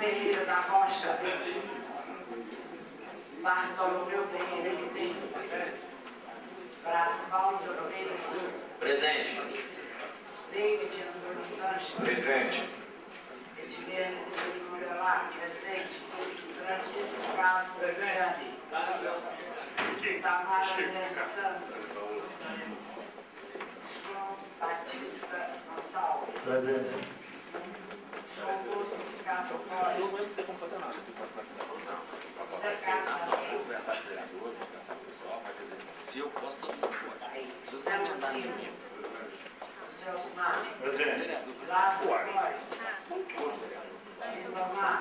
Pereira da Rocha. Bartolomeu Pereira Ribeiro. Brasvaldo de Oliveira Júnior. Presente. David Antônio Sanches. Presente. Edilene de Morelar. Presente. Francisco Carlos Presente. Tamara Helene Santos. João Batista Gonçalves. Presente. João Bosco de Castro Borges. José Carlos da Silva. Se eu posso, todo mundo pode. José Lucinho. José Osmar. Presente. Lázaro Borges. Lindomar.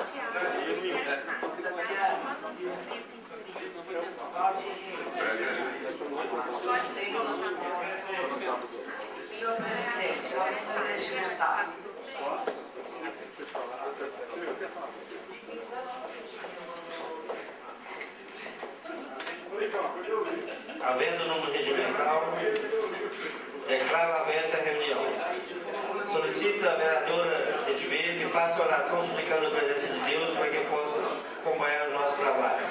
Valdir Senhor Presidente, ordem do regimental. Havendo número regimental, declaro aberta a reunião. Solicito a vereadora Edmir que faça oração suplicando a presença de Deus para que possa acompanhar o nosso trabalho.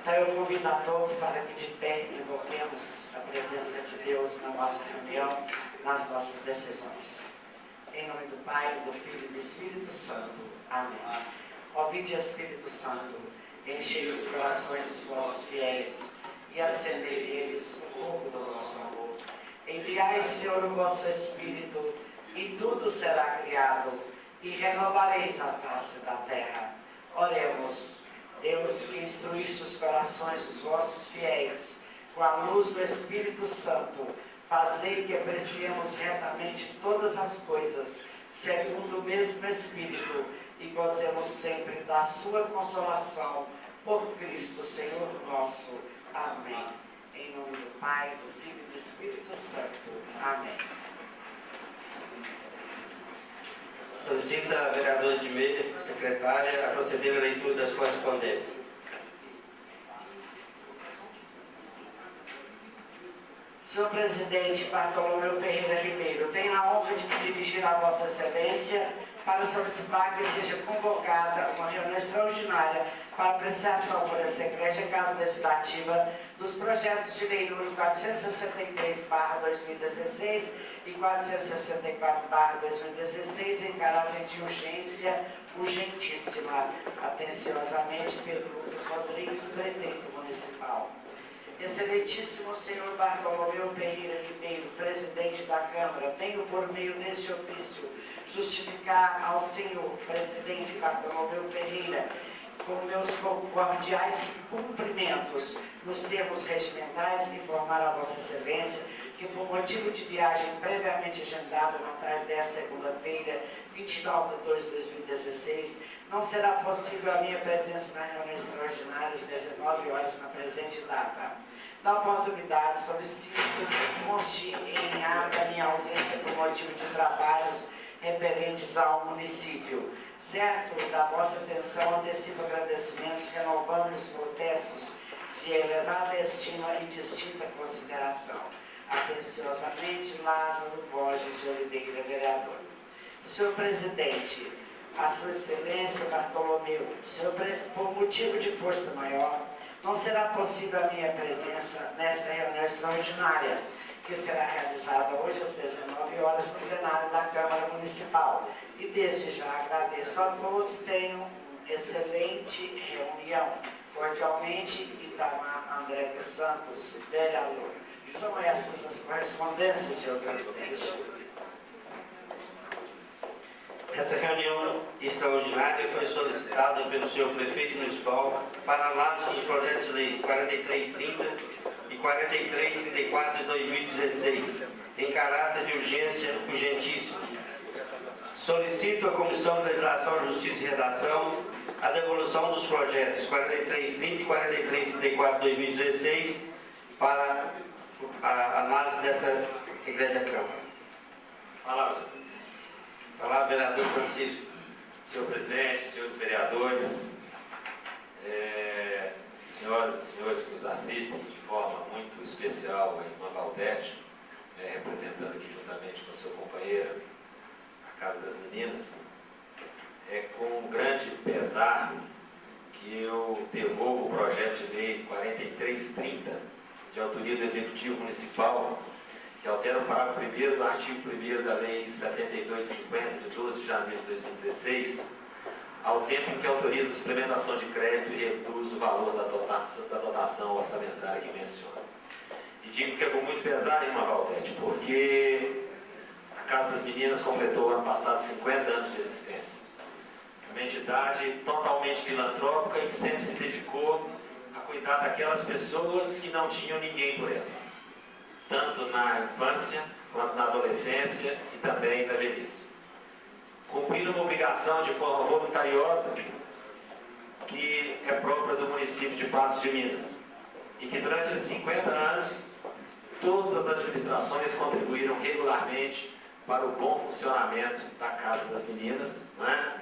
Então eu convido a todos para que de pé invoquemos a presença de Deus na nossa reunião, nas nossas decisões. Em nome do Pai, do Filho e do Espírito Santo. Amém. Ó vinde Espírito Santo, enchei os corações dos vossos fiéis e acendei neles o fogo do vosso amor. Enviai, Senhor, o vosso Espírito, e tudo será criado, e renovareis a face da terra. Oremos. Deus, que instruísse os corações dos vossos fiéis com a luz do Espírito Santo, fazei que apreciemos retamente todas as coisas, segundo o mesmo Espírito, e gozemos sempre da sua consolação, por Cristo, Senhor nosso. Amém. Em nome do Pai, do Filho e do Espírito Santo. Amém. Solicita a vereadora Edmir, secretária, a proceder à leitura das correspondências. Senhor Presidente Bartolomeu Pereira Ribeiro, tenho a honra de me dirigir a Vossa Excelência para solicitar que seja convocada uma reunião extraordinária para apreciação por essa Igreja Casa Legislativa dos projetos de lei número 463/2016 e 464/2016 em caráter de urgência urgentíssima, atenciosamente pelo Lucas Rodrigues, prefeito municipal. Excelentíssimo senhor Bartolomeu Pereira Ribeiro, presidente da Câmara, venho por meio deste ofício justificar ao senhor presidente Bartolomeu Pereira, com meus cordiais cumprimentos nos termos regimentais, informar a Vossa Excelência que, por motivo de viagem previamente agendada na tarde desta segunda-feira, 29 de 2 de 2016, não será possível a minha presença na reunião extraordinária às 19 horas na presente data. Na oportunidade, solicito que conste em ata minha ausência por motivo de trabalhos referentes ao município. Certo da vossa atenção, antecipo agradecimentos, renovando os protestos de elevada estima e distinta consideração. Atenciosamente, Lázaro Borges de Oliveira, vereador. Senhor Presidente, a Sua Excelência Bartolomeu, por motivo de força maior, não será possível a minha presença nesta reunião extraordinária, que será realizada hoje às 19 horas no plenário da Câmara Municipal. E desde já agradeço a todos, tenham uma excelente reunião. Cordialmente, Itamar André dos Santos, vereador. São essas as correspondências, senhor presidente. Essa reunião extraordinária foi solicitada pelo senhor prefeito municipal para análise dos projetos de lei 4330 e 4334 de 2016, em caráter de urgência urgentíssima. Solicito à Comissão de Legislação, Justiça e Redação a devolução dos projetos 4330 e 4334 de 2016 para a análise dessa Igreja Câmara. Palavra. Palavra, vereador Francisco. Senhor presidente, senhores vereadores, senhoras e senhores que nos assistem de forma muito especial, a irmã Valdete, representando aqui juntamente com a sua companheira, a devolvo o projeto de lei 4330, de autoria do Executivo Municipal, que altera o parágrafo 1º do artigo 1º da Lei 7250, de 12 de janeiro de 2016, ao tempo em que autoriza a suplementação de crédito e reduz o valor da dotação orçamentária que menciona. E digo que é com muito pesar, irmã Valdete, porque a Casa das Meninas completou ano passado 50 anos de existência. Uma entidade totalmente filantrópica e que sempre se dedicou a cuidar daquelas pessoas que não tinham ninguém por elas, tanto na infância, quanto na adolescência e também na velhice. Cumprindo uma obrigação de forma voluntariosa que é própria do município de Patos de Minas, e que durante esses 50 anos todas as administrações contribuíram regularmente para o bom funcionamento da Casa das Meninas, né?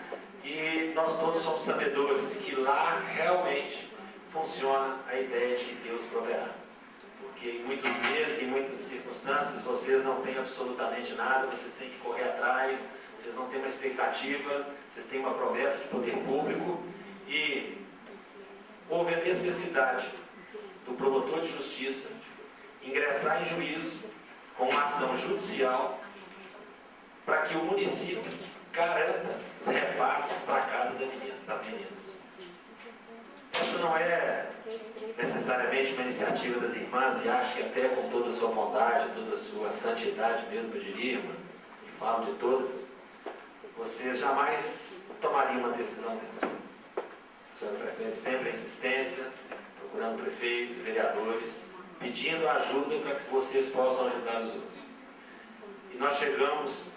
E nós todos somos sabedores que lá realmente funciona a ideia de que Deus proverá. Porque em muitos meses, em muitas circunstâncias, vocês não têm absolutamente nada, vocês têm que correr atrás, vocês não têm uma expectativa, vocês têm uma promessa de poder público, e houve a necessidade do promotor de justiça ingressar em juízo com uma ação judicial para que o município garanta os repasses para a Casa das Meninas. Essa não é necessariamente uma iniciativa das irmãs, e acho que até com toda a sua bondade, toda a sua santidade mesmo, eu diria, irmã, e falo de todas, vocês jamais tomariam uma decisão dessa. A senhora prefere sempre a insistência, procurando prefeitos, vereadores, pedindo ajuda para que vocês possam ajudar os outros. E nós chegamos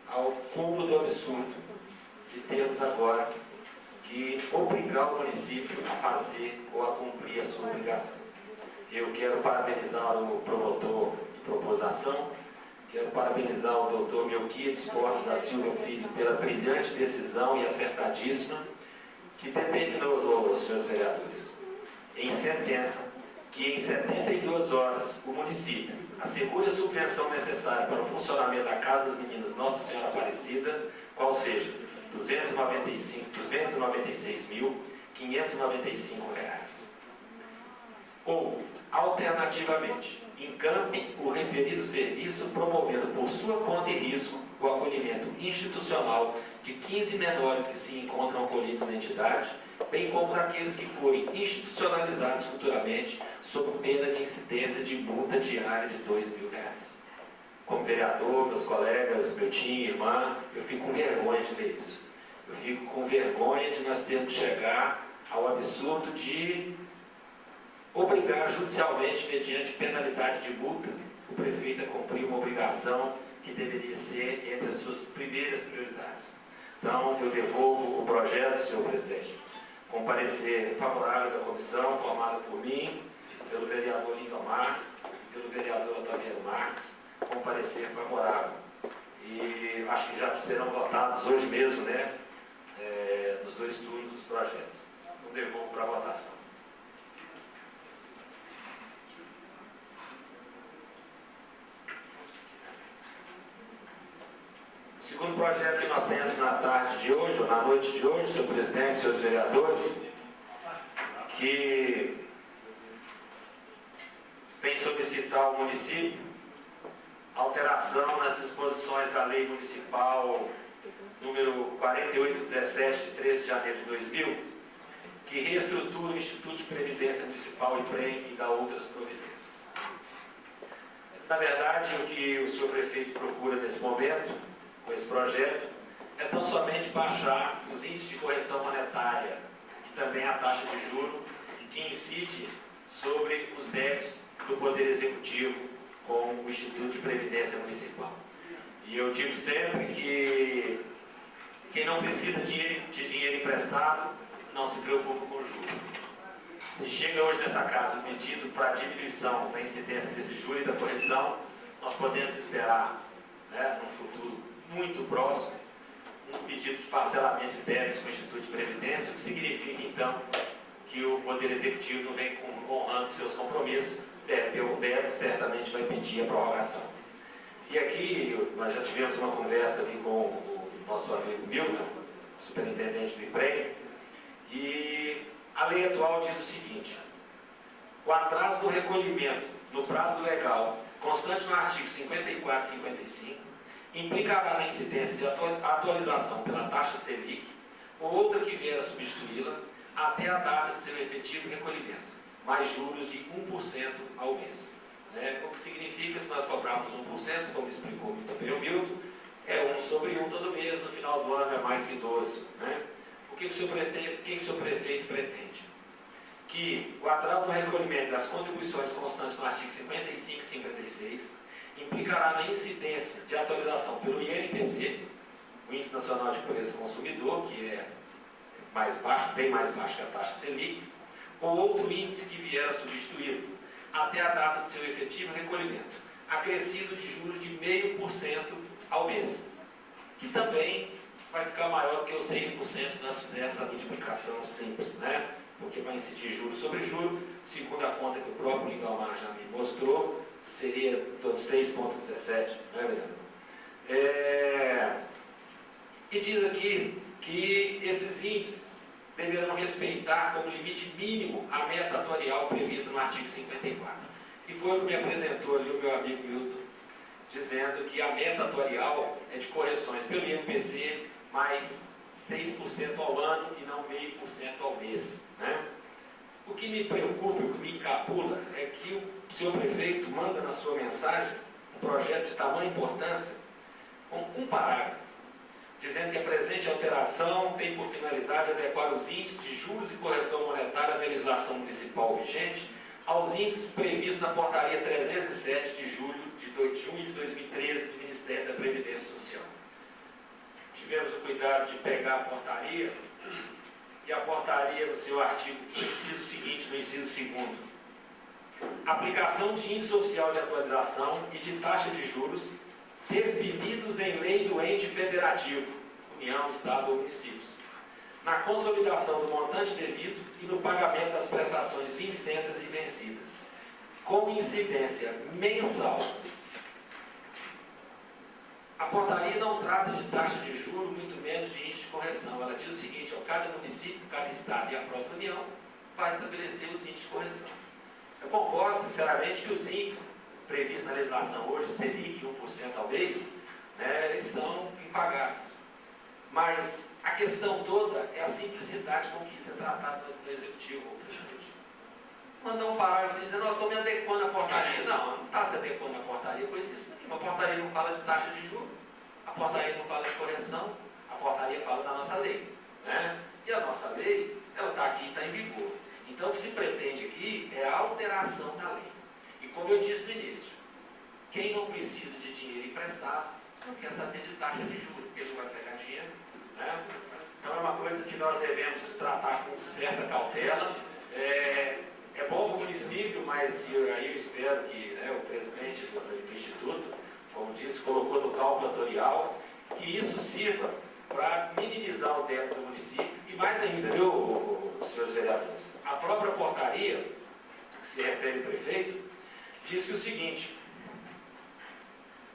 ao cúmulo do absurdo de termos agora que obrigar o município a fazer ou a cumprir a sua obrigação. Eu quero parabenizar o promotor de propôs a ação, quero parabenizar o doutor Melquiades Fortes da Silva Filho pela brilhante decisão e acertadíssima que determinou, senhores vereadores, em sentença, que em 72 horas o município assegure a subvenção necessária para o funcionamento da Casa das Meninas Nossa Senhora Aparecida, qual seja R$ 296.595. Ou, alternativamente, encampe o referido serviço promovendo por sua conta e risco o acolhimento institucional de 15 menores que se encontram acolhidos na entidade, bem como daqueles que forem institucionalizados futuramente, sob pena de incidência de multa diária de R$ 2.000. Como vereador, meus colegas, meu tio, irmã, eu fico com vergonha de ler isso. Eu fico com vergonha de nós termos que chegar ao absurdo de obrigar judicialmente, mediante penalidade de multa, o prefeito a cumprir uma obrigação que deveria ser entre as suas primeiras prioridades. Então, eu devolvo o projeto, senhor presidente, com parecer favorável da comissão, formada por mim, pelo vereador Lindomar e pelo vereador Otaviano Marques, com parecer favorável. E acho que já serão votados hoje mesmo, né, nos 2 turnos dos projetos. Eu devolvo para a votação. O segundo projeto que nós temos na tarde de hoje, ou na noite de hoje, senhor presidente, senhores vereadores, que vem solicitar ao município alteração nas disposições da Lei Municipal número 4817, de 13 de janeiro de 2000, que reestrutura o Instituto de Previdência Municipal IPREM e dá outras providências. Na verdade, o que o senhor prefeito procura nesse momento, com esse projeto, é tão somente baixar os índices de correção monetária e também a taxa de juros que incide sobre os débitos do Poder Executivo com o Instituto de Previdência Municipal. E eu digo sempre que quem não precisa de dinheiro emprestado não se preocupa com juros. Se chega hoje nessa casa um pedido para a diminuição da incidência desse juro e da correção, nós podemos esperar, né, no futuro muito próximo, um pedido de parcelamento de débitos com o Instituto de Previdência, o que significa, então, que o Poder Executivo não vem honrando seus compromissos, o débito certamente vai pedir a prorrogação. E aqui, nós já tivemos uma conversa aqui com o nosso amigo Milton, superintendente do IPREM, e A lei atual diz o seguinte: o atraso do recolhimento no prazo legal, constante no artigo 54 e 55, implicará na incidência de atualização pela taxa Selic ou outra que vier a substituí-la até a data de seu efetivo recolhimento, mais juros de 1% ao mês. O que significa, se nós cobrarmos 1%, como explicou muito bem o Milton, é 1 sobre 1 todo mês, no final do ano é mais que 12. O que o senhor prefeito pretende? Que o atraso no recolhimento das contribuições constantes no artigo 55 e 56 implicará na incidência de atualização pelo INPC, o Índice Nacional de Preço do Consumidor, que é mais baixo, bem mais baixo que a taxa Selic, ou outro índice que vier a substituí-lo, até a data de seu efetivo recolhimento, acrescido de juros de 0,5% ao mês, que também vai ficar maior do que os 6% se nós fizermos a multiplicação simples, porque vai incidir juros sobre juros, segundo a conta que o próprio Lingalmar já me mostrou, seria em torno de 6,17, vereador? E diz aqui que esses índices deverão respeitar como limite mínimo a meta atuarial prevista no artigo 54. E foi o que me apresentou ali o meu amigo Milton, dizendo que a meta atuarial é de correções pelo INPC mais 6% ao ano e não 0,5% ao mês. O que me preocupa, o que me encapula, é que o senhor prefeito manda na sua mensagem um projeto de tamanha importância com um parágrafo, dizendo que a presente alteração tem por finalidade adequar os índices de juros e correção monetária da legislação municipal vigente aos índices previstos na portaria 307 de junho de 2013 do Ministério da Previdência Social. Tivemos o cuidado de pegar a portaria, e a portaria, no seu artigo 5, diz o seguinte, no inciso 2º: aplicação de índice oficial de atualização e de taxa de juros definidos em lei do ente federativo, União, Estado ou municípios, na consolidação do montante devido e no pagamento das prestações vincendas e vencidas, com incidência mensal. A portaria não trata de taxa de juros, muito menos de índice de correção. Ela diz o seguinte: cada município, cada estado e a própria União vai estabelecer os índices de correção. Eu concordo, sinceramente, que os índices previstos na legislação hoje, Selic 1% ao mês, eles são impagáveis. Mas a questão toda é a simplicidade com que isso é tratado no Executivo, presidente. Mandar um parágrafo dizendo: eu estou me adequando à portaria. Não está se adequando à portaria, por isso a portaria não fala de taxa de juros, a portaria não fala de correção, a portaria fala da nossa lei. E a nossa lei, ela está aqui e está em vigor. Então, o que se pretende aqui é a alteração da lei. E como eu disse no início, quem não precisa de dinheiro emprestado não quer saber de taxa de juros, porque ele não vai pegar dinheiro. Então, é uma coisa que nós devemos tratar com certa cautela. É bom para o município, mas aí eu espero que o presidente do Instituto, como disse, colocou no cálculo atuarial, que isso sirva para minimizar o débito do município. E mais ainda, senhores vereadores, a própria portaria, que se refere ao prefeito, diz que o seguinte: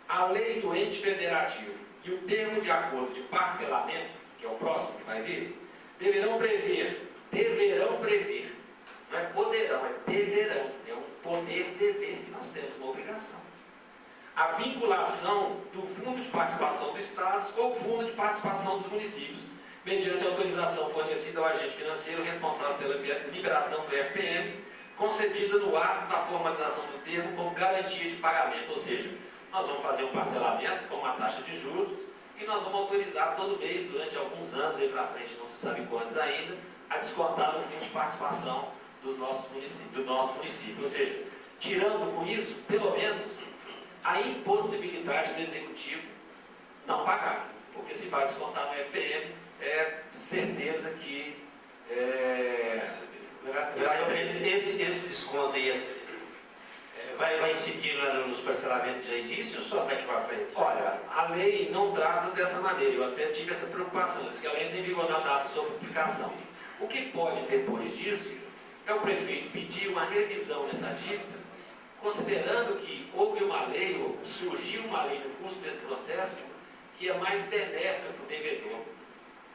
a lei do ente federativo e o termo de acordo de parcelamento, que é o próximo que vai vir, deverão prever, não é poderão, é deverão, é um poder-dever que nós temos uma obrigação. A vinculação do Fundo de Participação do Estado ou Fundo de Participação dos Municípios, mediante autorização fornecida ao agente financeiro responsável pela liberação do FPM, concedida no ato da formalização do termo como garantia de pagamento. Ou seja, nós vamos fazer um parcelamento com uma taxa de juros e nós vamos autorizar todo mês, durante alguns anos, aí para frente, não se sabe quantos ainda, a descontar no Fundo de Participação do nosso município. Ou seja, tirando com isso, pelo menos, a impossibilidade do Executivo não pagar. Porque se vai descontar no FPM, é certeza que esse desconto aí vai incidir nos parcelamentos já existe ou só daqui para frente? Olha, a lei não trata dessa maneira. Eu até tive essa preocupação. Diz que ela entra em vigor na data de sua publicação. O que pode, depois disso, é o prefeito pedir uma revisão nessa dívida, considerando que houve uma lei, ou surgiu uma lei no curso desse processo, que é mais benéfica para o devedor.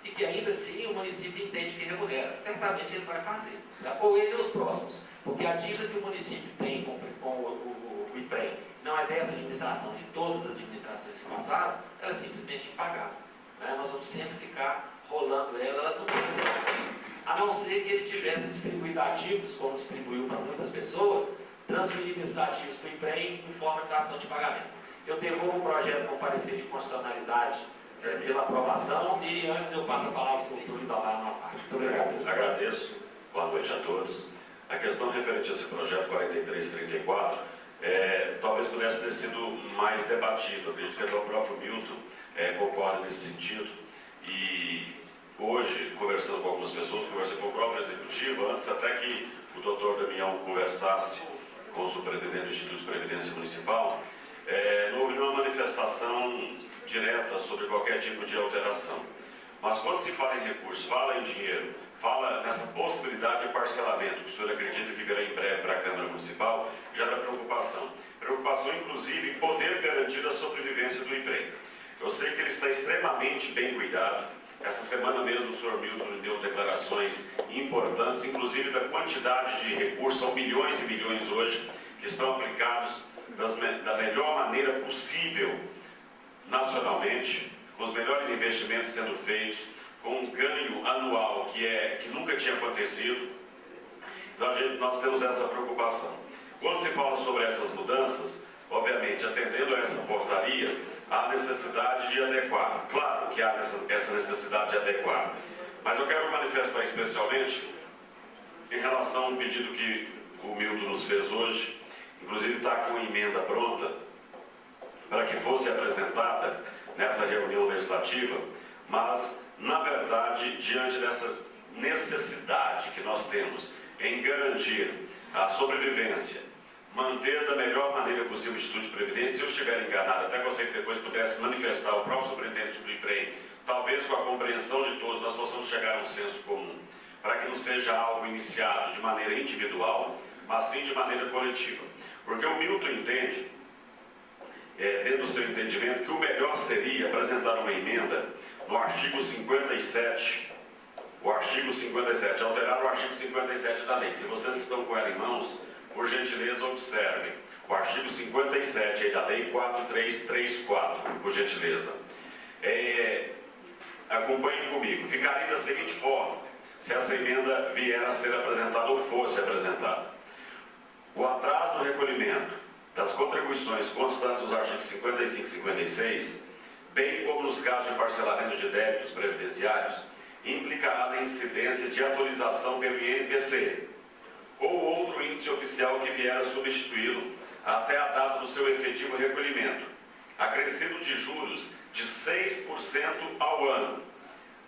e que ainda assim o município entende que remunera. Certamente ele vai fazer, tá? Ou ele e os próximos, porque a dívida que o município tem com o IPREM não é dessa administração, de todas as administrações que passaram, ela é simplesmente impagável, né? Nós vamos sempre ficar rolando ela não tem sentido. A não ser que ele tivesse distribuído ativos, como distribuiu para muitas pessoas, transferindo esses ativos para o IPREM em forma de dação de pagamento. Eu devolvo o projeto com parecer de constitucionalidade pela aprovação e antes eu passo a palavra para o doutor Idalar numa parte. Muito obrigado. Agradeço. Boa noite a todos. A questão referente a esse projeto 4334 talvez pudesse ter sido mais debatido. Acredito que até o próprio Milton concorda nesse sentido. E hoje, conversando com algumas pessoas, conversei com o próprio Executivo, antes até que o doutor Damião conversasse com o superintendente do Instituto de Previdência Municipal, não houve nenhuma manifestação direta sobre qualquer tipo de alteração. Mas quando se fala em recursos, fala em dinheiro, fala nessa possibilidade de parcelamento, que o senhor acredita que virá em breve para a Câmara Municipal, já dá preocupação. Preocupação, inclusive, em poder garantir a sobrevivência do IPREM. Eu sei que ele está extremamente bem cuidado. Essa semana mesmo o senhor Milton deu declarações importantes, inclusive da quantidade de recursos, são milhões e milhões hoje, que estão aplicados da melhor maneira possível nacionalmente, com os melhores investimentos sendo feitos, com um ganho anual que nunca tinha acontecido. Então nós temos essa preocupação. Quando se fala sobre essas mudanças, obviamente, atendendo a essa portaria, há necessidade de adequar. Claro que há essa necessidade de adequar. Mas eu quero manifestar especialmente em relação ao pedido que o Milton nos fez hoje, inclusive está com emenda pronta, para que fosse apresentada nessa reunião legislativa, mas, na verdade, diante dessa necessidade que nós temos em garantir a sobrevivência, manter da melhor maneira possível o Instituto de Previdência, se eu estiver enganado, até você que depois pudesse manifestar o próprio superintendente do IPREM, talvez com a compreensão de todos nós possamos chegar a um senso comum, para que não seja algo iniciado de maneira individual, mas sim de maneira coletiva. Porque o Milton entende, dentro do seu entendimento, que o melhor seria apresentar uma emenda no artigo 57, alterar o artigo 57 da lei. Se vocês estão com ela em mãos, por gentileza, observem. O artigo 57 aí da lei 4334, por gentileza. Acompanhem comigo. Ficaria da seguinte forma, se essa emenda vier a ser apresentada ou fosse apresentada. O atraso no recolhimento das contribuições constantes nos artigos 55 e 56, bem como nos casos de parcelamento de débitos previdenciários, implicará na incidência de atualização pelo INPC ou outro índice oficial que vier a substituí-lo até a data do seu efetivo recolhimento, acrescido de juros de 6% ao ano.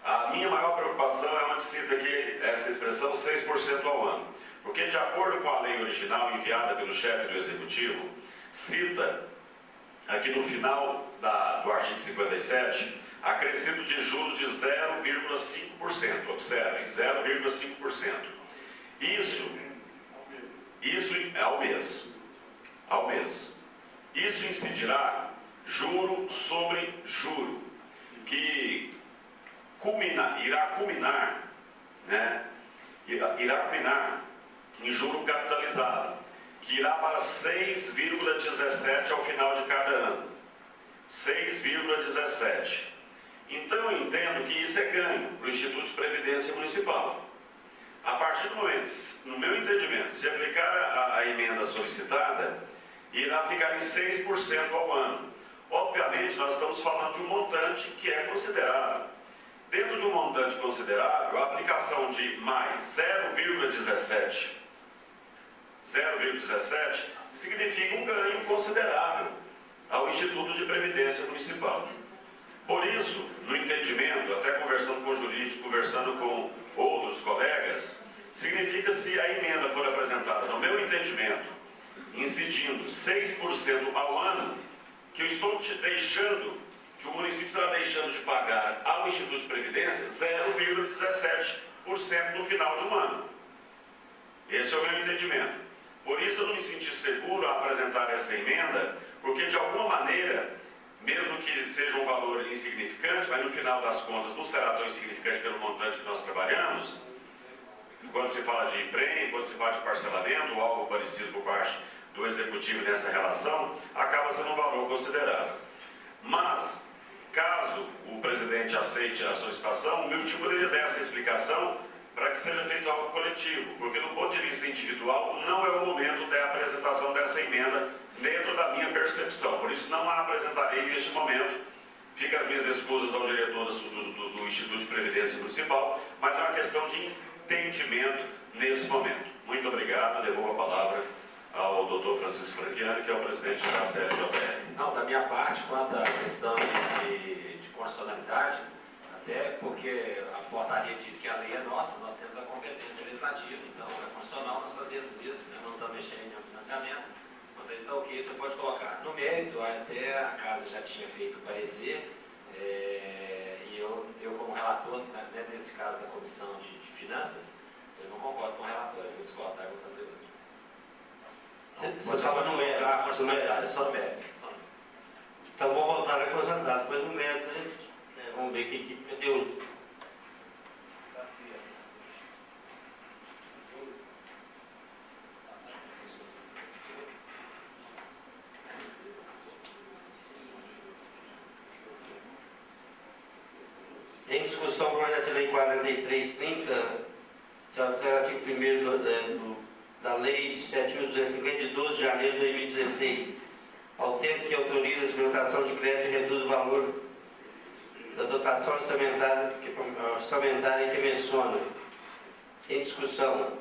A minha maior preocupação é onde cita aqui essa expressão 6% ao ano, porque de acordo com a lei original enviada pelo chefe do Executivo, cita aqui no final do artigo 57, acrescido de juros de 0,5%, observem, 0,5%. Isso ao mês. Isso incidirá juro sobre juro, que irá culminar em juro capitalizado, que irá para 6,17 ao final de cada ano. 6,17. Então eu entendo que isso é ganho para o Instituto de Previdência Municipal. A partir do momento, no meu entendimento, se aplicar a emenda solicitada, irá ficar em 6% ao ano. Obviamente, nós estamos falando de um montante que é considerável. Dentro de um montante considerável, a aplicação de mais 0,17 significa um ganho considerável ao Instituto de Previdência Municipal. Por isso, no entendimento, até conversando com o jurídico, conversando com outros colegas, significa, se a emenda for apresentada, no meu entendimento, incidindo 6% ao ano, que eu estou deixando, que o município estará deixando de pagar ao Instituto de Previdência 0,17% no final de um ano. Esse é o meu entendimento. Por isso eu não me senti seguro a apresentar essa emenda, porque de alguma maneira, mesmo que seja um valor insignificante, mas no final das contas não será tão insignificante pelo montante que nós trabalhamos. Quando se fala de emprego, quando se fala de parcelamento ou algo parecido por parte do executivo nessa relação, acaba sendo um valor considerável. Mas, caso o presidente aceite a solicitação, o meu tipo poderia dar essa explicação para que seja feito algo coletivo, porque do ponto de vista individual não é o momento da apresentação dessa emenda dentro da minha percepção. Por isso não a apresentarei neste momento. Fica as minhas escusas ao diretor do Instituto de Previdência Municipal, mas é uma questão de entendimento nesse momento. Muito obrigado, devolvo a palavra ao doutor Francisco Franchiani, que é o presidente da CLJR. Não, da minha parte, quanto à questão de constitucionalidade, até porque a portaria diz que a lei é nossa, nós temos a competência legislativa, então é constitucional nós fazermos isso, né? Não estamos mexendo em nenhum financiamento. Quando está ok, você pode colocar. No mérito, até a casa já tinha feito o parecer, e eu como relator, né, nesse caso da Comissão de Finanças, eu não concordo com o relator, eu vou discordar e vou fazer outro. Você fala no mérito. É só no mérito. Então vou voltar a coisa andada, depois no mérito, vamos ver o que deu. Em discussão, o projeto de lei 4330, que é o artigo 1º da Lei 7.250, de 12 de janeiro de 2016, ao tempo que autoriza a implementação de crédito e reduz o valor da dotação orçamentária que menciona. Em discussão,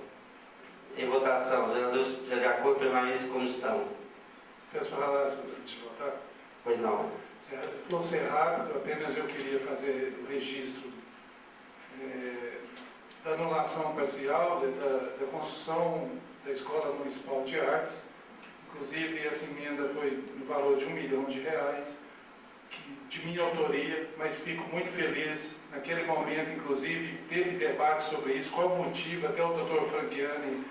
em votação, os senadores de acordo permanecem como estão. Peço falar antes de votar. Pois não. Vou ser rápido, apenas eu queria fazer o registro da anulação parcial da construção da Escola Municipal de Artes. Inclusive, essa emenda foi no valor de R$1 milhão, de minha autoria, mas fico muito feliz. Naquele momento, inclusive, teve debate sobre isso, qual o motivo, até o doutor Franchiani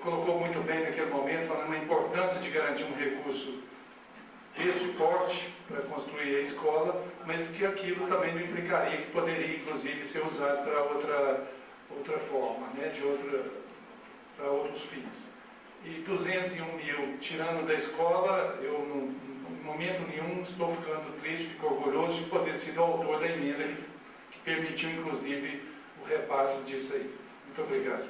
colocou muito bem naquele momento, falando da importância de garantir um recurso desse porte para construir a escola, mas que aquilo também não implicaria que poderia, inclusive, ser usado para outra forma, né, para outros fins. E 201 mil, tirando da escola, eu, em momento nenhum, estou ficando triste, fico orgulhoso de poder ser o autor da emenda que permitiu, inclusive, o repasse disso aí. Muito obrigado.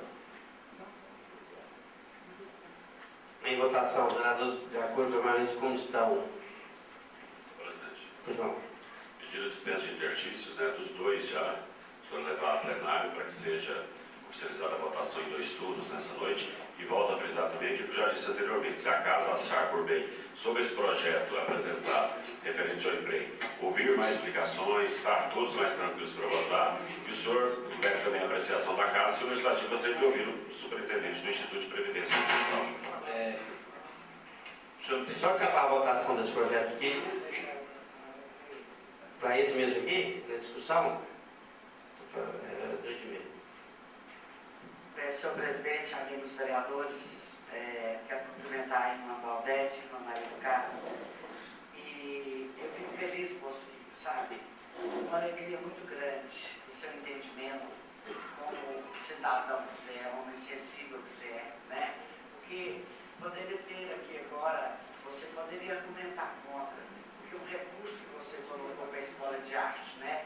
Em votação, os senadores de acordo permanecem como estão. Presidente. Pois não. Pedido de dispensa de interstícios, né, dos dois já, o senhor levar a plenário para que seja oficializada a votação em 2 turnos nessa noite. E volto a frisar também aquilo que eu já disse anteriormente, se a casa achar por bem sobre esse projeto apresentado referente ao emprego, ouvir mais explicações, estar todos mais tranquilos para votar, e o senhor tiver também a apreciação da casa, e o legislativo gostaria de ouvir o superintendente do Instituto de Previdência Municipal. Só acabar a votação desse projeto aqui, para esse mesmo aqui, na discussão, Senhor presidente, amigos vereadores, quero cumprimentar a irmã Valdete, a irmã Maria do Carmo, e eu fico feliz, você sabe, uma alegria muito grande do seu entendimento como cidadão que você é, homem sensível que você é, né? Porque poderia ter aqui agora, você poderia argumentar contra, porque o recurso que você colocou para a escola de arte, né?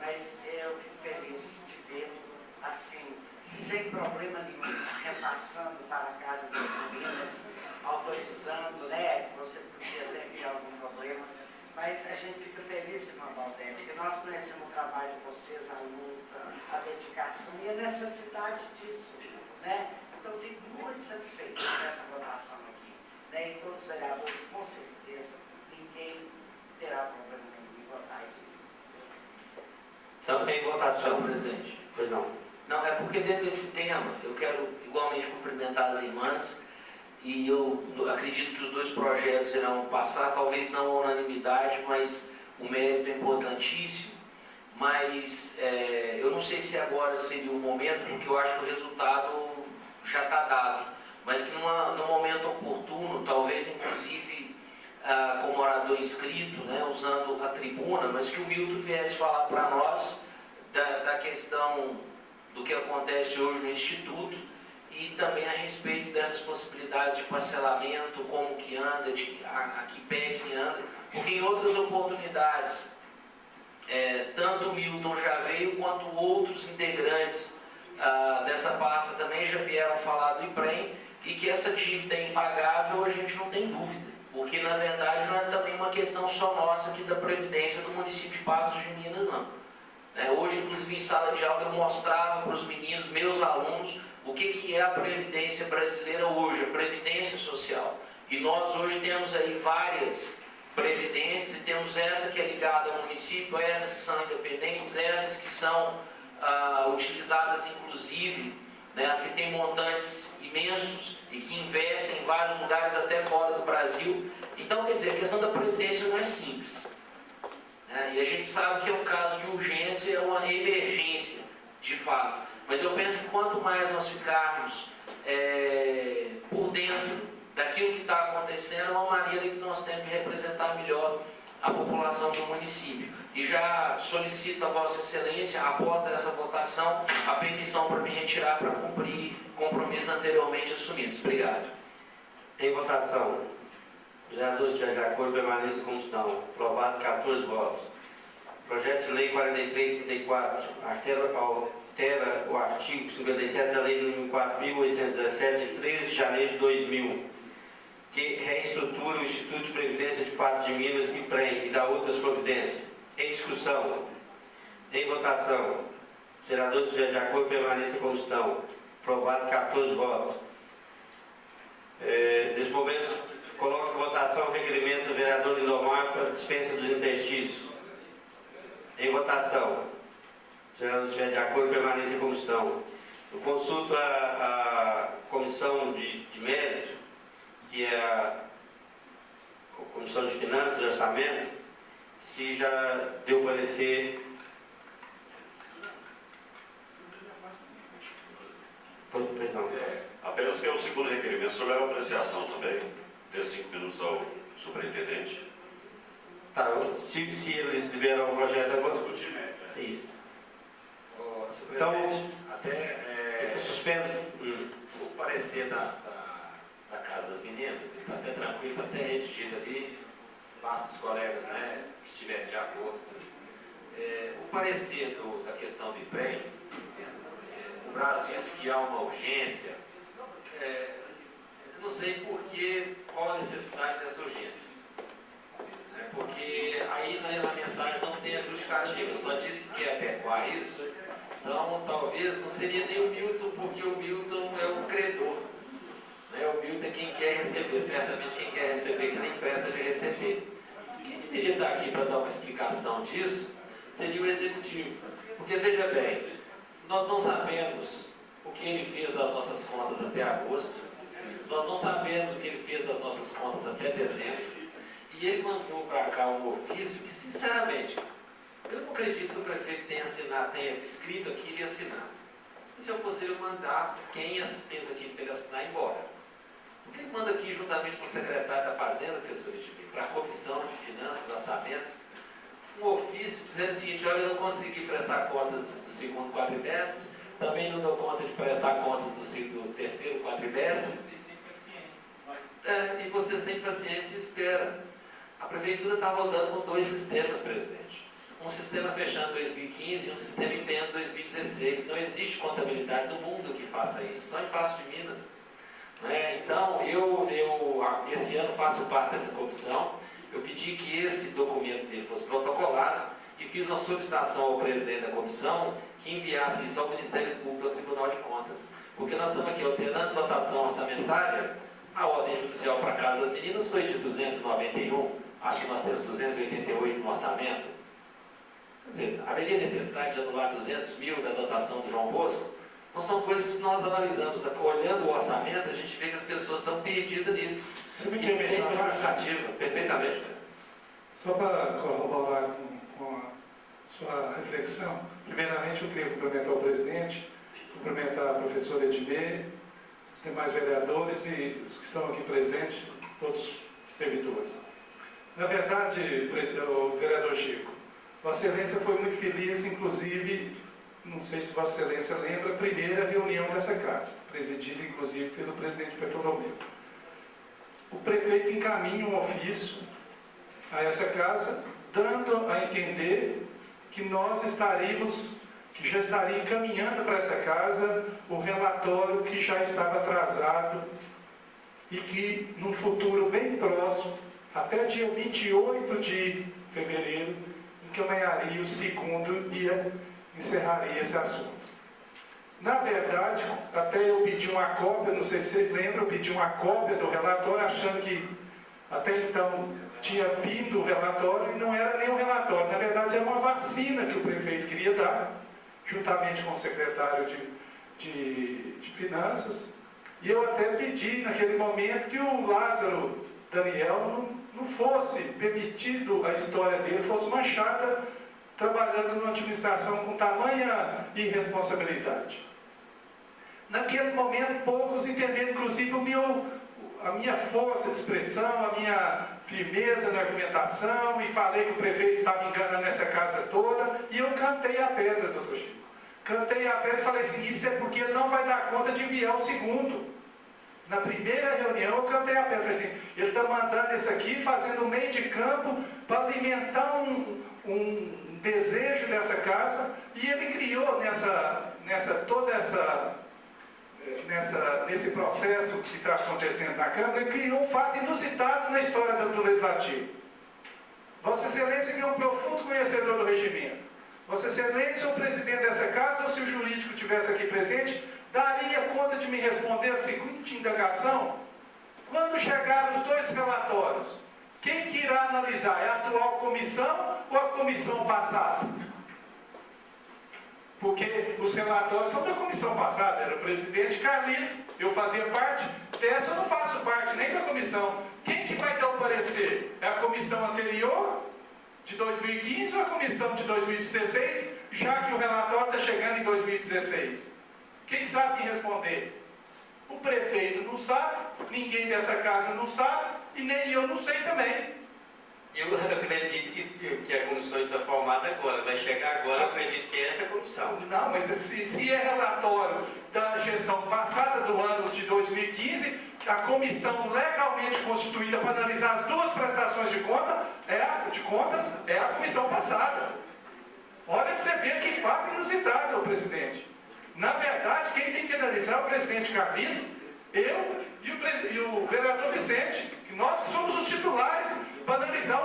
Mas eu fico feliz de ver, assim, sem problema nenhum, repassando para a casa das meninas, autorizando, né? Você podia até ter algum problema, mas a gente fica feliz, irmã Valdete, que nós conhecemos o trabalho de vocês, a luta, a dedicação e a necessidade disso, né? Então, fico muito satisfeito com essa votação aqui, né? E todos os vereadores, com certeza, ninguém terá problema nenhum em votar isso. Então, tem votação, presidente. Pois não. Não, é porque dentro desse tema, eu quero igualmente cumprimentar as irmãs e eu acredito que os 2 projetos irão passar, talvez não a unanimidade, mas o mérito é importantíssimo, mas eu não sei se agora seria o momento, porque eu acho que o resultado já está dado, mas que no momento oportuno, talvez inclusive como orador inscrito, né, usando a tribuna, mas que o Milton viesse falar para nós da questão do que acontece hoje no Instituto e também a respeito dessas possibilidades de parcelamento, como que anda, a que pé que anda, porque em outras oportunidades, tanto o Milton já veio, quanto outros integrantes dessa pasta também já vieram falar do IPREM, e que essa dívida é impagável, a gente não tem dúvida, porque na verdade não é também uma questão só nossa aqui da Previdência do município de Patos de Minas, não. Hoje, inclusive, em sala de aula, eu mostrava para os meninos, meus alunos, o que é a Previdência brasileira hoje, a Previdência Social. E nós hoje temos aí várias previdências, e temos essa que é ligada ao município, essas que são independentes, essas que são utilizadas, inclusive, né, as que têm montantes imensos e que investem em vários lugares, até fora do Brasil. Então, quer dizer, a questão da Previdência não é simples. E a gente sabe que é um caso de urgência, é uma emergência, de fato. Mas eu penso que quanto mais nós ficarmos por dentro daquilo que está acontecendo, é uma maneira que nós temos de representar melhor a população do município. E já solicito a Vossa Excelência, após essa votação, a permissão para me retirar para cumprir compromissos anteriormente assumidos. Obrigado. Em votação. Os vereadores de acordo permaneçam como estão. Aprovado 14 votos. Projeto de Lei 4334 altera o artigo 57 da Lei nº 4.817, de 13 de janeiro de 2000, que reestrutura o Instituto de Previdência de Patos de Minas, IPREM, e dá outras providências. Em discussão. Em votação. Os vereadores de acordo permaneçam como estão. Aprovado 14 votos. Nesse momento, coloco em votação o requerimento do vereador Lindomar para dispensa dos interstícios. Em votação. Os vereadores de acordo permaneçam como estão. Eu consulto a comissão de mérito, que é a Comissão de Finanças e Orçamento, que já deu parecer. Perdão. Apenas que é o segundo requerimento, sobre a apreciação também, ter 5 minutos ao superintendente. Tá, se eles liberam o projeto, eu vou Discutir. Isso. Então, até suspendo. o parecer da Casa das Meninas, ele está até tranquilo, está até redigido ali, basta os colegas, né, que estiverem de acordo. O parecer da questão do IPREM, o Braz disse que há uma urgência, eu não sei qual a necessidade dessa urgência. Porque aí na mensagem não tem a justificativa, só disse que quer adequar isso, então talvez não seria nem o Milton, porque o Milton é o credor. O Milton é quem quer receber, certamente quem quer receber, que nem pressa de receber. Quem deveria estar aqui para dar uma explicação disso seria o Executivo. Porque, veja bem, nós não sabemos o que ele fez das nossas contas até agosto, nós não sabemos o que ele fez das nossas contas até dezembro, e ele mandou para cá um ofício que, sinceramente, eu não acredito que o prefeito tenha escrito aqui e assinado. Se eu fosse ele mandar quem fez aqui para ele assinar embora. Porque ele manda aqui, juntamente com o secretário da Fazenda, professor Edmir, para a Comissão de Finanças e Orçamento, um ofício dizendo o seguinte: olha, eu não consegui prestar contas do segundo quadrimestre, também não dou conta de prestar contas do terceiro quadrimestre. E vocês têm paciência e esperam. A prefeitura está rodando com 2 sistemas, presidente. Um sistema fechando em 2015 e um sistema empenhando em 2016. Não existe contabilidade no mundo que faça isso, só em Patos de Minas. Então, eu esse ano faço parte dessa comissão. Eu pedi que esse documento dele fosse protocolado e fiz uma solicitação ao presidente da comissão que enviasse isso ao Ministério Público, ao Tribunal de Contas. Porque nós estamos aqui alternando dotação orçamentária. A ordem judicial para a Casa das Meninas foi de 291, acho que nós temos 288 no orçamento. Quer dizer, haveria necessidade de anular 200 mil da dotação do João Bosco? Então são coisas que nós analisamos, olhando o orçamento, a gente vê que as pessoas estão perdidas nisso. Se me E tem permite, justificativa, perfeitamente. só para corroborar com a sua reflexão, primeiramente eu queria cumprimentar o presidente, cumprimentar a professora Edmir, os demais vereadores e os que estão aqui presentes, todos os servidores. Na verdade, o vereador Chico, Vossa Excelência foi muito feliz, inclusive, não sei se Vossa Excelência lembra, a primeira reunião dessa casa, presidida inclusive pelo presidente Bartolomeu. O prefeito encaminha um ofício a essa casa, dando a entender que que já estaria encaminhando para essa casa o relatório que já estava atrasado e que, num futuro bem próximo, até dia 28 de fevereiro, encaminharia o segundo e encerraria esse assunto. Na verdade, até eu pedi uma cópia, não sei se vocês lembram, eu pedi uma cópia do relatório, achando que até então tinha vindo o relatório e não era nem um relatório. Na verdade, era uma vacina que o prefeito queria dar, juntamente com o secretário de Finanças. E eu até pedi, naquele momento, que o Lázaro Daniel não fosse permitido a história dele, fosse manchada trabalhando numa administração com tamanha irresponsabilidade. Naquele momento, poucos entenderam, inclusive, a minha força de expressão, a minha firmeza na argumentação, e falei que o prefeito estava enganando essa casa toda, e eu cantei a pedra, doutor Chico. Cantei a pedra e falei assim, isso é porque ele não vai dar conta de enviar o segundo. Na primeira reunião eu cantei a pedra, falei assim, ele está mandando esse aqui, fazendo um meio de campo para alimentar um desejo dessa casa, e ele criou nesse processo que está acontecendo na Câmara, ele criou um fato inusitado na história do Legislativo. Vossa Excelência, que é um profundo conhecedor do regimento, Vossa Excelência, o presidente dessa casa, ou se o jurídico estivesse aqui presente, daria conta de me responder a seguinte indagação: quando chegarem os dois relatórios, quem que irá analisar? É a atual comissão ou a comissão passada? Porque os relatórios são da comissão passada, era o presidente Carlito, eu fazia parte, dessa eu não faço parte nem da comissão. Quem que vai dar o parecer? É a comissão anterior, de 2015, ou a comissão de 2016, já que o relatório está chegando em 2016? Quem sabe me responder? O prefeito não sabe, ninguém dessa casa não sabe, e nem eu não sei também. Eu acredito que a comissão está formada agora, vai chegar agora, eu acredito que é essa comissão. Não, mas se é relatório da gestão passada do ano de 2015, a comissão legalmente constituída para analisar as duas prestações de contas é a comissão passada. Olha para você ver que fato inusitado, presidente. Na verdade, quem tem que analisar é o presidente Carlito, eu e o vereador Vicente, que nós somos os titulares para analisar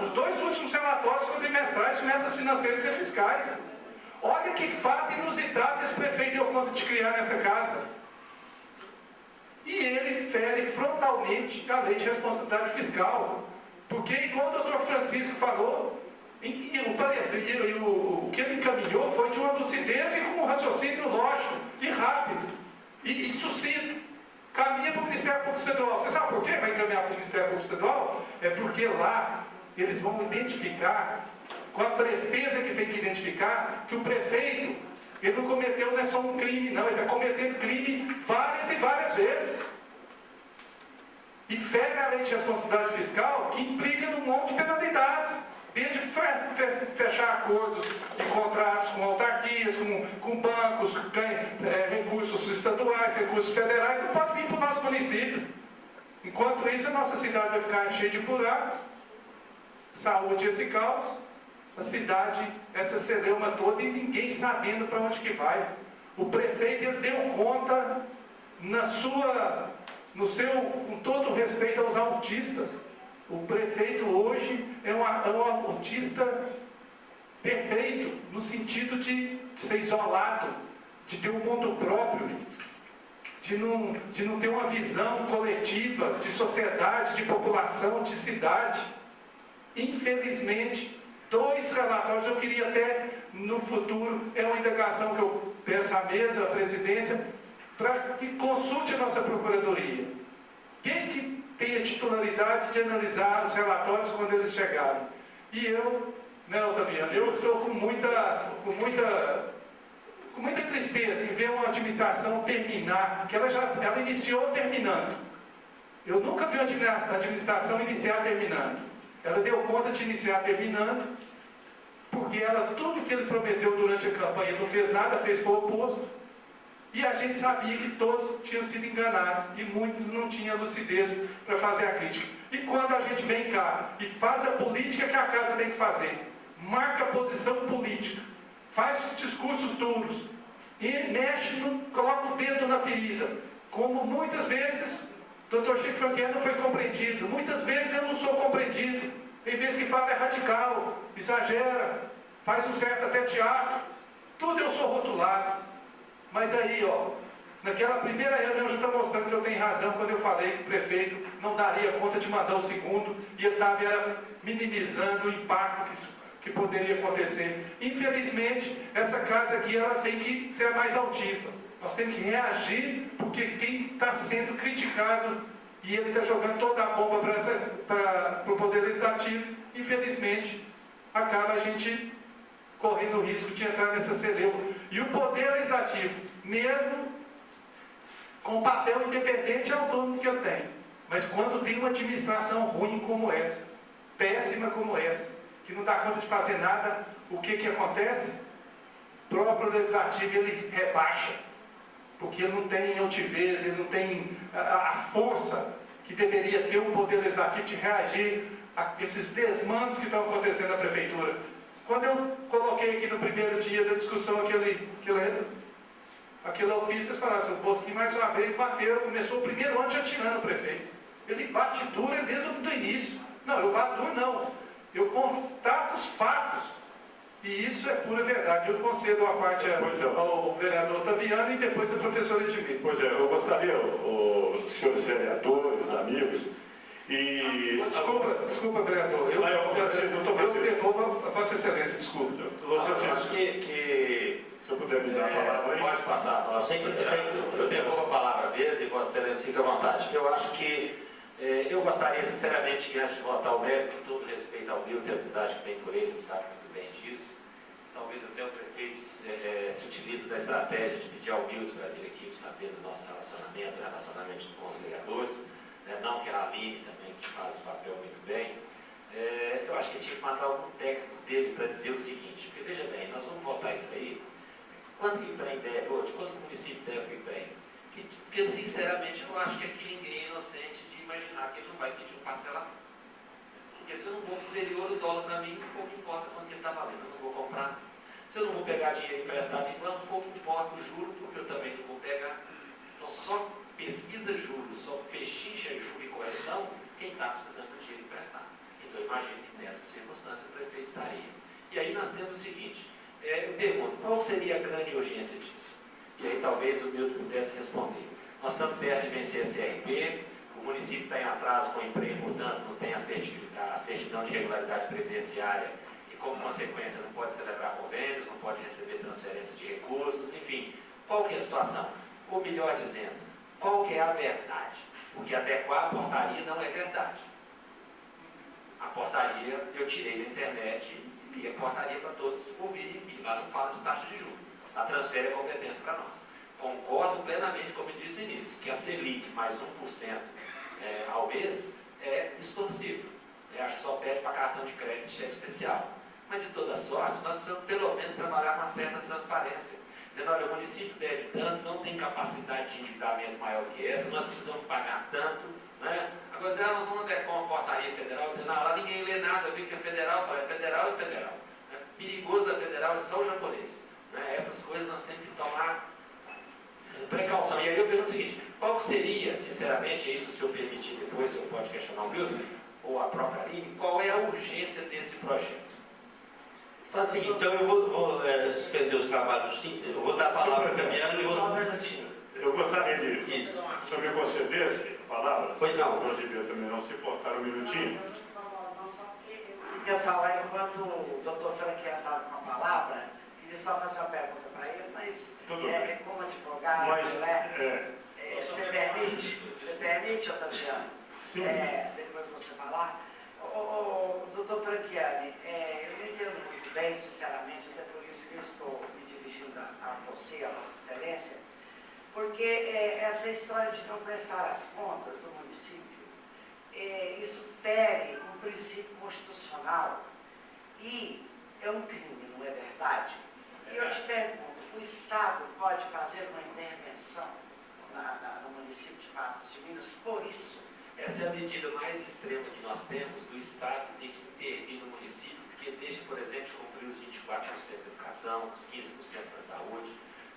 os dois últimos relatórios quadrimestrais de metas financeiras e fiscais. Olha que fato inusitado esse prefeito deu conta de criar nessa casa. E ele fere frontalmente a lei de responsabilidade fiscal. Porque, igual o doutor Francisco falou, o que ele encaminhou foi de uma lucidez e com um raciocínio lógico e rápido e sucinto. Caminha para o Ministério Público Estadual. Você sabe por que vai encaminhar para o Ministério Público Estadual? É porque lá eles vão identificar, com a presteza que tem que identificar, que o prefeito, ele não cometeu não é só um crime, não, ele está cometendo crime várias e várias vezes. E fere a lei de responsabilidade fiscal, que implica num monte de penalidades. Desde fechar acordos e contratos com autarquias, com bancos, recursos estaduais, recursos federais, não pode vir para o nosso município. Enquanto isso, a nossa cidade vai ficar cheia de buraco, saúde esse caos, a cidade, essa celeuma toda, e ninguém sabendo para onde que vai. O prefeito ele deu conta com todo respeito aos autistas. O prefeito hoje é um autista perfeito, no sentido de ser isolado, de ter um mundo próprio, de não ter uma visão coletiva, de sociedade, de população, de cidade. Infelizmente, dois relatórios, eu queria até, no futuro, é uma indagação que eu peço à mesa, à presidência, para que consulte a nossa procuradoria. Quem que tem a titularidade de analisar os relatórios quando eles chegarem? E eu, né, Otaviano, eu estou com muita tristeza em ver uma administração terminar, porque ela iniciou terminando. Eu nunca vi uma administração iniciar terminando. Ela deu conta de iniciar terminando, porque tudo que ele prometeu durante a campanha não fez nada, fez o oposto. E a gente sabia que todos tinham sido enganados e muitos não tinham lucidez para fazer a crítica. E quando a gente vem cá e faz a política que a casa tem que fazer, marca a posição política, faz discursos duros, e mexe, coloca o dedo na ferida, como muitas vezes o Dr. Chico Franqueira não foi compreendido, muitas vezes eu não sou compreendido, tem vezes que fala é radical, exagera, faz um certo até teatro, tudo eu sou rotulado. Mas aí, naquela primeira reunião já está mostrando que eu tenho razão quando eu falei que o prefeito não daria conta de mandar o segundo, e ele estava minimizando o impacto que poderia acontecer. Infelizmente, essa casa aqui ela tem que ser a mais altiva. Nós temos que reagir, porque quem está sendo criticado, e ele está jogando toda a bomba para o Poder Legislativo, infelizmente, acaba a gente correndo o risco de entrar nessa celeuma. E o Poder Legislativo, mesmo com papel independente, é o dono que ele tem. Mas quando tem uma administração ruim como essa, péssima como essa, que não dá conta de fazer nada, o que acontece? O próprio Legislativo ele rebaixa, porque ele não tem altivez, ele não tem a força que deveria ter o Poder Legislativo de reagir a esses desmandos que estão acontecendo na Prefeitura. Quando eu coloquei aqui no primeiro dia da discussão aquele ofício, vocês falaram assim, o Bosquinho mais uma vez bateu, começou o primeiro ano já tirando o prefeito. Ele bate duro desde o início. Não, eu bato duro não. Eu constato os fatos. E isso é pura verdade. Eu concedo uma parte ao vereador Otaviano e depois a professora Edmir. Pois é, eu gostaria, os senhores vereadores, amigos, e... Desculpa, vereador. Eu devolvo a Vossa Excelência, desculpa. Eu acho que se eu puder me dar a palavra aí. Pode passar. Eu devolvo a palavra mesmo e Vossa Excelência fica à vontade. Eu acho que eu gostaria, sinceramente, que antes de votar o mérito, com todo respeito ao Milton e a amizade que tem por ele sabe muito bem disso. Talvez até o prefeito se utilize da estratégia de pedir ao Milton para vir aqui saber do nosso relacionamento com os vereadores. Não que a Aline também, que faz o papel muito bem. Eu acho que tinha que mandar algum técnico dele para dizer o seguinte, porque veja bem, nós vamos votar isso aí, quanto que o IPREM deve hoje, quanto o município deve para o IPREM? Porque sinceramente eu acho que aqui ninguém é inocente de imaginar que ele não vai pedir um parcelamento. Porque se eu não vou para o exterior, o dólar para mim, pouco importa quanto ele está valendo, eu não vou comprar. Se eu não vou pegar dinheiro emprestado em banco, pouco importa o juro, porque eu também não vou pegar. Então só pesquisa juros, só pechincha juro e correção, quem está precisando de dinheiro emprestado. Então, eu imagino que nessa circunstância o prefeito estaria. E aí nós temos o seguinte, eu pergunto, qual seria a grande urgência disso? E aí talvez o Milton pudesse responder. Nós estamos perto de vencer a CRP, o município está em atraso com o emprego, portanto, não tem a certidão de regularidade previdenciária e, como consequência, não pode celebrar convênios, não pode receber transferência de recursos, enfim. Qual que é a situação? Ou melhor dizendo, qual que é a verdade? Porque adequar a portaria não é verdade. A portaria eu tirei da internet e li a portaria para todos ouvirem aqui. Lá não fala de taxa de juros. Ela transfere a competência para nós. Concordo plenamente, como eu disse no início, que a Selic mais 1% ao mês é extorsivo. Acho que só pede para cartão de crédito e cheque especial. Mas de toda sorte, nós precisamos pelo menos trabalhar com uma certa transparência. Dizendo, olha, o município deve tanto, não tem capacidade de endividamento maior que essa, nós precisamos pagar tanto, né? Agora dizer, nós vamos adequar uma portaria federal, dizendo, lá ninguém lê nada, vê que é federal, fala, é federal e federal. Perigoso da federal é só o japonês. Essas coisas nós temos que tomar precaução. E aí eu pergunto o seguinte, qual seria, sinceramente, isso se eu permitir depois, o senhor pode questionar o Milton, ou a própria Aline, qual é a urgência desse projeto? Então eu vou suspender os trabalhos, sim, eu vou dar a palavra para a Caminhando e vou... Só um minutinho. Eu gostaria de, se eu me concedesse palavras, pois não. Eu devia também não se importar um minutinho. Eu queria falar enquanto o doutor Franqueira estava com a palavra, queria só fazer uma pergunta para ele, mas como advogado, mas, você permite, Otaviano? Sim. Depois de você falar. Doutor Franchiani, eu não entendo muito bem, sinceramente, até por isso que eu estou me dirigindo a você, a Vossa Excelência, porque essa história de não prestar as contas do município, isso fere um princípio constitucional e é um crime, não é verdade? E eu te pergunto, o Estado pode fazer uma intervenção no município de Patos de Minas por isso? Essa é a medida mais extrema que nós temos do Estado ter que intervir no município, porque deixa, por exemplo, de cumprir os 24% da educação, os 15% da saúde,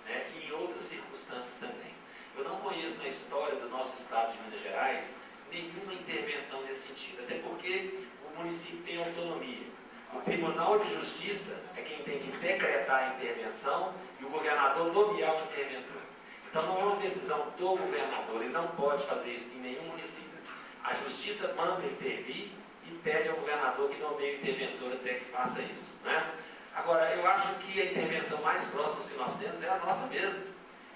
né, e em outras circunstâncias também. Eu não conheço na história do nosso Estado de Minas Gerais nenhuma intervenção nesse sentido, até porque o município tem autonomia. O Tribunal de Justiça é quem tem que decretar a intervenção e o governador nomear o interventor. Então não é uma decisão do governador, ele não pode fazer isso em nenhum município. A Justiça manda intervir e pede ao governador que nomeie o interventor até que faça isso, né? Agora, eu acho que a intervenção mais próxima que nós temos é a nossa mesmo.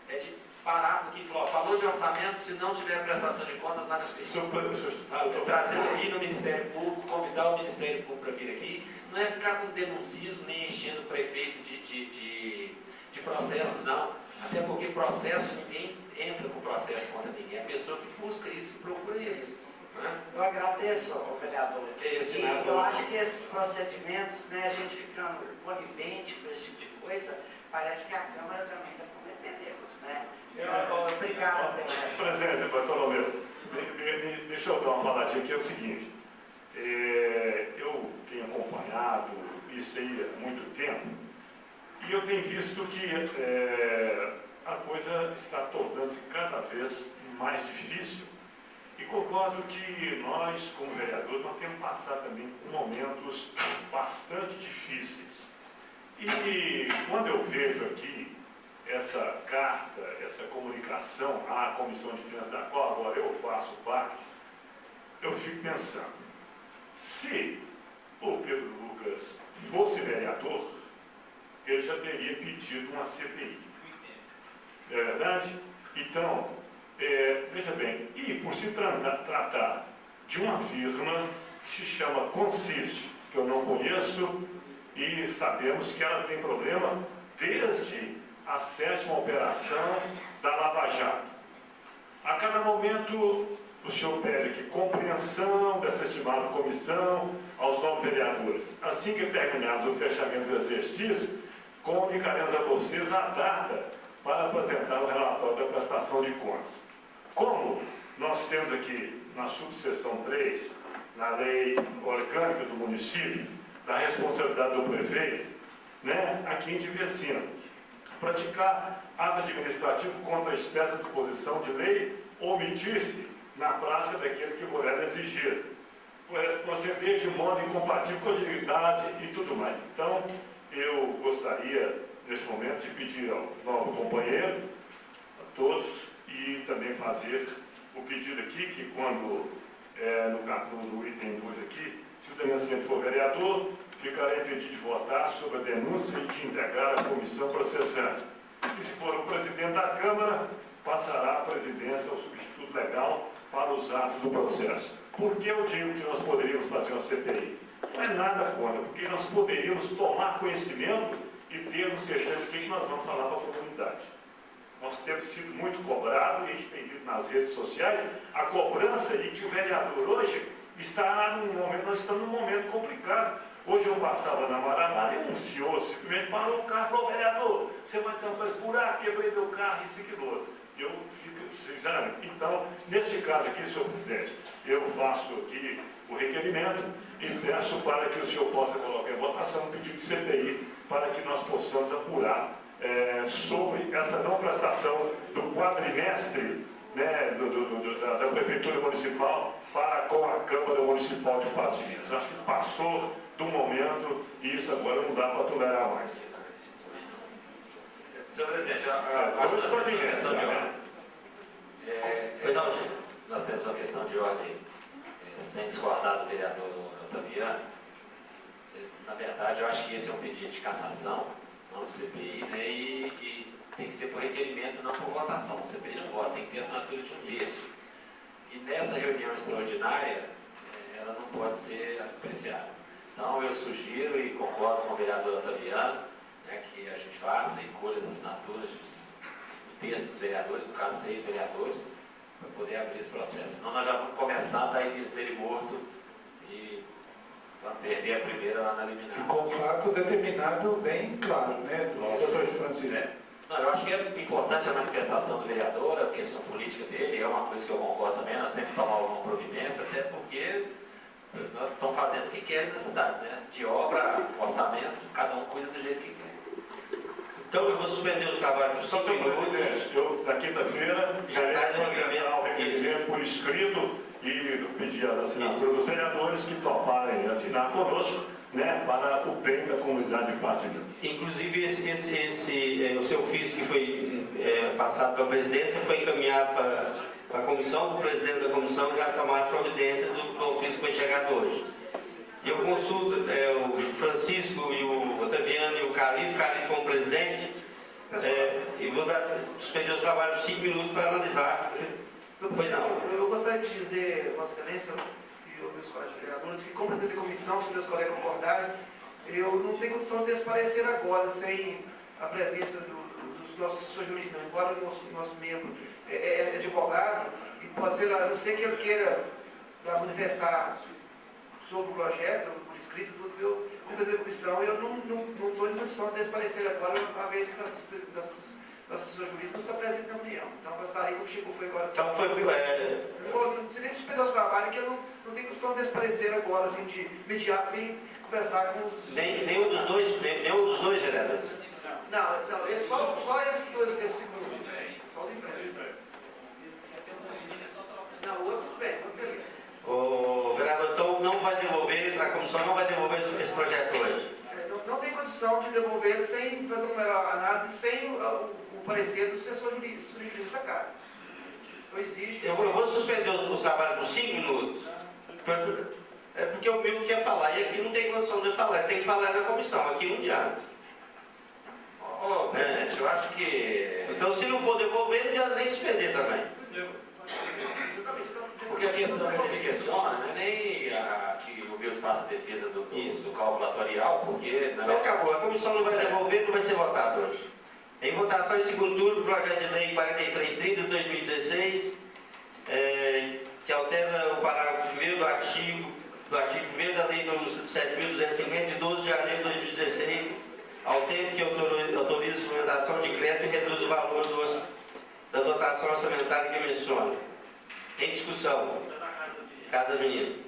É de pararmos aqui e falar, falou de orçamento, se não tiver prestação de contas, nada feito. Trazer aí no Ministério Público, convidar o Ministério Público para vir aqui, não é ficar com denuncismo nem enchendo o prefeito de processos, não. Até porque processo, ninguém entra com processo contra ninguém. É a pessoa que busca isso, que procura isso. Né? Eu agradeço, vereador. E eu acho que esses procedimentos, né, a gente ficando conivente com esse tipo de coisa, parece que a Câmara também está cometendo erros, né? Obrigado, Presidente Bartolomeu, deixa eu dar uma faladinha aqui, é o seguinte, eu tenho acompanhado isso aí há muito tempo, e eu tenho visto que a coisa está tornando-se cada vez mais difícil. E concordo que nós, como vereadores, nós temos passado também por momentos bastante difíceis. E quando eu vejo aqui essa carta, essa comunicação à Comissão de Finanças, da qual agora eu faço parte, eu fico pensando, se o Pedro Lucas fosse vereador, ele já teria pedido uma CPI. Não é verdade? Então, veja bem, e por se tratar de uma firma que se chama Consiste, que eu não conheço, e sabemos que ela tem problema desde a 7ª operação da Lava Jato. A cada momento, o senhor pede que compreensão dessa estimada comissão aos novos vereadores. Assim que terminarmos o fechamento do exercício, comunicaremos a vocês a data para apresentar o relatório da prestação de contas. Como nós temos aqui na subseção 3, na lei orgânica do município, da responsabilidade do prefeito, né, aqui em Divecina, praticar ato administrativo contra a expressa disposição de lei, omitir-se na prática daquele que for exigir, proceder de modo incompatível com a dignidade e tudo mais. Então, eu gostaria, neste momento, de pedir ao novo companheiro, a todos, e também fazer o pedido aqui, que quando, no item 2 aqui, se o denunciante for vereador, ficará impedido de votar sobre a denúncia e de integrar a comissão processante. E se for o presidente da Câmara, passará a presidência ao substituto legal para os atos do processo. Por que eu digo que nós poderíamos fazer uma CPI? Não é nada contra, porque nós poderíamos tomar conhecimento e termos certeza de que nós vamos falar para a comunidade. Nós temos sido muito cobrados, e a gente tem visto nas redes sociais, a cobrança de que o vereador hoje está num momento, nós estamos num momento complicado. Hoje eu passava na Marabá e um senhor simplesmente parou o carro e falou, vereador, você vai tampar esse buraco, quebrei meu carro, isso e aquilo outro. Eu fico, então, nesse caso aqui, senhor presidente, eu faço aqui o requerimento e peço para que o senhor possa colocar em votação um pedido de CPI para que nós possamos apurar sobre essa não prestação do quadrimestre, né, da Prefeitura Municipal para com a Câmara Municipal de Patos de Minas. Acho que passou do momento e isso agora não dá para tolerar mais. Senhor presidente, nós temos uma questão de ordem, sem discordar do vereador Otaviano. Na verdade, eu acho que esse é um pedido de cassação, não de CPI, né, e tem que ser por requerimento, não por votação. O CPI não vota, tem que ter assinatura de 1/3. E nessa reunião extraordinária, ela não pode ser apreciada. Então, eu sugiro e concordo com o vereador Otaviano, né, que a gente faça e colhe as assinaturas do texto dos vereadores, no caso 6 vereadores, poder abrir esse processo. Senão nós já vamos começar a dar início dele morto e vamos perder a primeira lá na E liminar. com o fato determinado bem claro, né, do doutor Francisco. Não, eu acho que é importante a manifestação do vereador, a questão política dele, é uma coisa que eu concordo também, nós temos que tomar alguma providência, até porque nós estamos fazendo o que querem na cidade, né? De obra, orçamento, cada um cuida do jeito que quer. Então eu vou suspender o trabalho por Só 5 senhor minutos. presidente, eu, na quinta-feira, Já está no apresentar o requerimento por escrito e pedir as assinaturas dos vereadores que toparem assinar conosco, né, para o bem da comunidade de Patos de Minas. Inclusive, o seu ofício que foi passado para a presidência foi encaminhado para a comissão, o presidente da comissão já tomar a providência do ofício que foi chegado hoje. Eu consulto o Francisco e o Otaviano e o Carlito como presidente, e vou suspender os trabalhos por 5 minutos para analisar. Foi não. Eu gostaria de dizer, Vossa Excelência e os meus colegas vereadores, que como presidente da comissão, se meus colegas concordarem, eu não tenho condição de desaparecer agora, sem a presença dos nossos assessores jurídicos, embora o nosso membro é advogado, e pode ser, a não ser que ele queira manifestar sobre o projeto, por escrito, eu, como presidente da comissão, eu não estou em condição de desaparecer agora, uma vez que nosso assessor jurídico não está presente na reunião. Então, eu gostaria que o Chico foi agora. Então foi. Não se nem suspender os trabalhos, que eu não tenho condição de desaparecer agora, assim, de imediato, sem conversar com os. Nenhum dos dois vereadores. Não, só esses dois, esse segundo. Só o de frente. Não, o outro tudo bem, tudo beleza. O vereador, então, não vai devolver, a comissão não vai devolver esse projeto hoje. Não tem condição de devolver sem fazer uma análise, sem o parecer do assessor jurídico dessa casa. Não existe. Eu vou suspender os trabalhos por 5 minutos. É porque o Milton quer falar, e aqui não tem condição de falar, tem que falar na comissão, aqui no diário. Presidente, eu acho que... Então, se não for devolver, já nem suspender também. Porque a questão que a gente questiona não é nem que o Milton faça a defesa do cálculo atuarial, porque... Então, acabou, a comissão não vai devolver, não vai ser votado hoje. Em votação em segundo turno, projeto de lei 4330 de 2016, que altera o parágrafo 1º do artigo 1º da lei número 7.250 de 12 de janeiro de 2016, ao tempo que autoriza a suplementação de crédito e reduz o valor da dotação orçamentária que menciona. Em discussão, cada menino.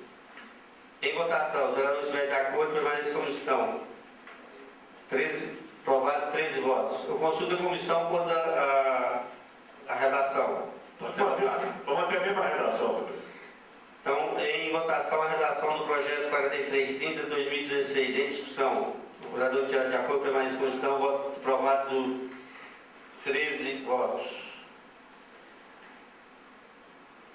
Em votação, os vereadores estiverem de acordo, permanece como estão. Aprovado 13 votos. Eu consulto a comissão quando a redação. Vamos até a mesma redação também. Então, em votação, a redação do projeto 4330 de 2016. Em discussão, o vereador que estiver de acordo, permanece como estão. Voto aprovado 13 votos.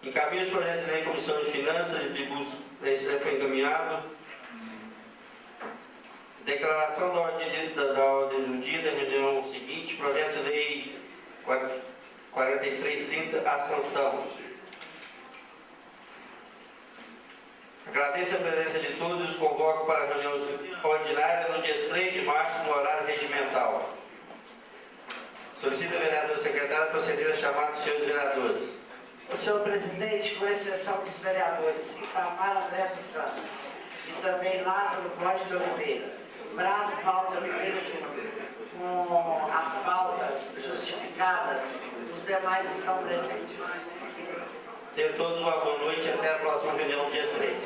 Encaminha o projeto de lei em Comissão de Finanças e Tributos, esse foi encaminhado. Declaração da ordem do dia da reunião seguinte, projeto de lei 4330, a sanção. Agradeço a presença de todos, convoco para a reunião ordinária no dia 3 de março, no horário regimental. Solicito ao vereador secretário proceder a chamar dos senhores vereadores. O senhor presidente, com exceção dos vereadores Itamar André dos Santos e também Lázaro Cláudio de Oliveira, Brás Paulo Oliveira Júnior, com as pautas justificadas, os demais estão presentes. Tenham todos uma boa noite e até a próxima reunião, dia 3.